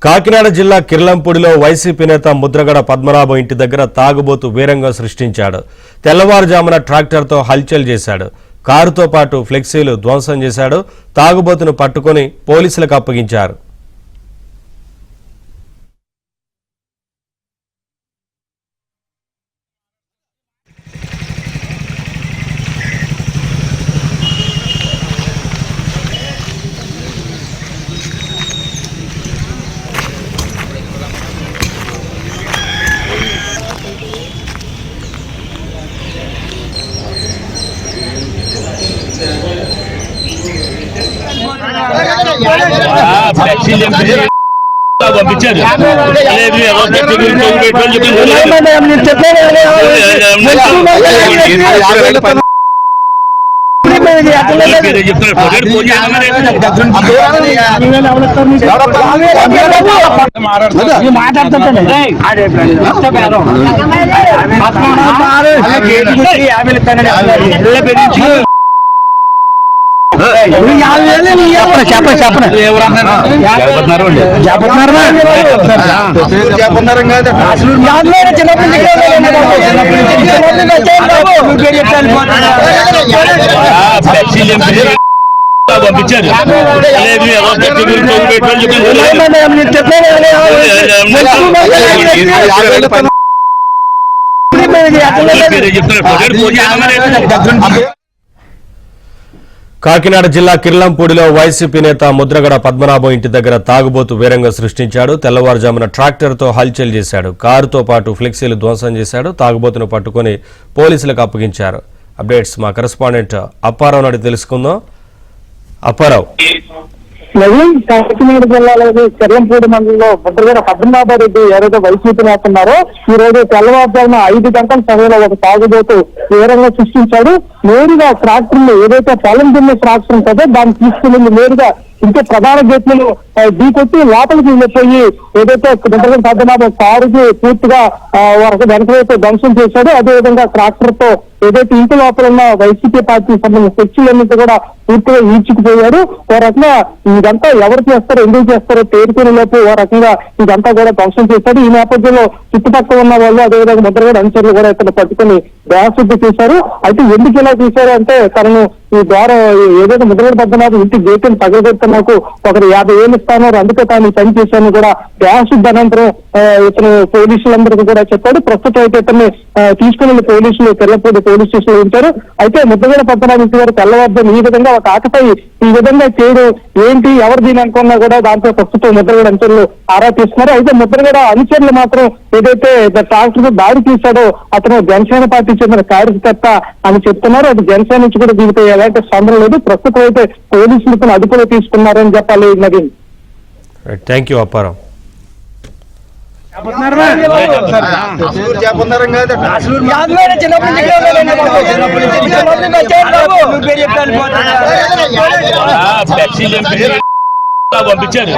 కాకినాడ జిల్లా కిర్లంపూడిలో వైసీపీ నేత ముద్రగడ పద్మనాభం ఇంటి దగ్గర తాగుబోతు వీరంగం సృష్టించాడు. తెల్లవారుజామున ట్రాక్టర్తో హల్చల్ చేశాడు. కారుతో పాటు ఫ్లెక్సీలు ధ్వంసం చేశాడు. తాగుబోతును పట్టుకొని పోలీసులకు అప్పగించారు. పంపించారు కాకినాడ జిల్లా కిర్లంపూడిలో వైసీపీ నేత ముద్రగడ పద్మనాభం ఇంటి దగ్గర తాగుబోతు వీరంగం సృష్టించాడు. తెల్లవారుజామున ట్రాక్టర్తో హల్చల్ చేశాడు. కారుతో పాటు ఫ్లెక్సీలు ధ్వంసం చేశాడు. తాగుబోతును పట్టుకుని పోలీసులకు అప్పగించారు. అప్డేట్స్ మా కరెస్పాండెంట్ అప్పారావు నాడు తెలుసుకుందాం. అప్పారావు, కాకినాడ జిల్లాలోని కిర్లంపూడి మండలంలో ముద్రగడ పద్మనాభరెడ్డి ఎవరైతే వైసీపీ నేస్తున్నారో ఈ రోజు తెల్లవారుజామున 5 గంటల సమయంలో ఒక తాగుబోతు తీవ్రంగా సృష్టించాడు. నేరుగా ట్రాక్టర్లు ఏదైతే పొలం దున్నే ట్రాక్టర్ ఉంటుందో దాన్ని తీసుకుని నేరుగా ఇంకే ప్రధాన గేట్లను ఢీకొట్టి లోపలికి వెళ్ళిపోయి ఏదైతే ముద్రగడ పద్మనాభం కారుకి పూర్తిగా వెనక వైపు ధ్వంసం చేశాడు. అదేవిధంగా ట్రాక్టర్ తో ఏదైతే ఇంటి లోపల ఉన్న వైసీపీ పార్టీకి సంబంధించిన చర్చలన్నింటి కూడా పూర్తిగా ఈడ్చుకుపోయాడు. ఓ రకంగా ఇదంతా ఎవరు చేస్తారో ఎందుకు చేస్తారో తేరుకునే లోపు ఓ రకంగా ఇదంతా కూడా ధ్వంసం చేశాడు. ఈ నేపథ్యంలో చుట్టుపక్కల ఉన్న వాళ్ళు అదేవిధంగా ముద్రగడ అనుచరులు కూడా ఇక్కడ పట్టుకుని దేహశుద్ధి చేశారు. అయితే ఎందుకు ఇలా చేశారు అంటే తనను ఈ ద్వారా ఏదైతే ముద్రగడ పద్మనాభం ఇంటి గేటును పగలగొట్టడానికి ఒకరు 50,000 ఇస్తాను, అందుకే తాను పని చేశాను కూడా దేహశుద్ధి అనంతరం ఇతను పోలీసులందరికీ కూడా చెప్పాడు. ప్రస్తుతం అయితే ఇతన్ని తీసుకుని పోలీసులు కిర్లంపూడి పోలీస్ స్టేషన్ లో ఉంచారు. అయితే ముద్రగడ పద్మనాభం ఇంటి వారు తెల్లవారుజామున ఈ విధంగా ఒక ఆకపై ఈ విధంగా చేయడం ఏంటి, ఎవరు దీని అనుకున్నా కూడా దాంతో ప్రస్తుతం ముద్రగడ అనుచరులు ఆరా తీస్తున్నారు. అయితే ముద్రగడ అనుచరులు మాత్రం ఏదైతే ట్రాక్టర్ దాడి తీశాడో అతను జనసేన పార్టీ చెందిన కార్యకర్త అని చెప్తున్నారు. అది జనసేన నుంచి కూడా దీనిపై ఎలాంటి స్పందన లేదు. ప్రస్తుతం అయితే పోలీసులు అదుపులో తీసుకున్నారని చెప్పాలి. Naveen, thank you Apparao. పంపించారు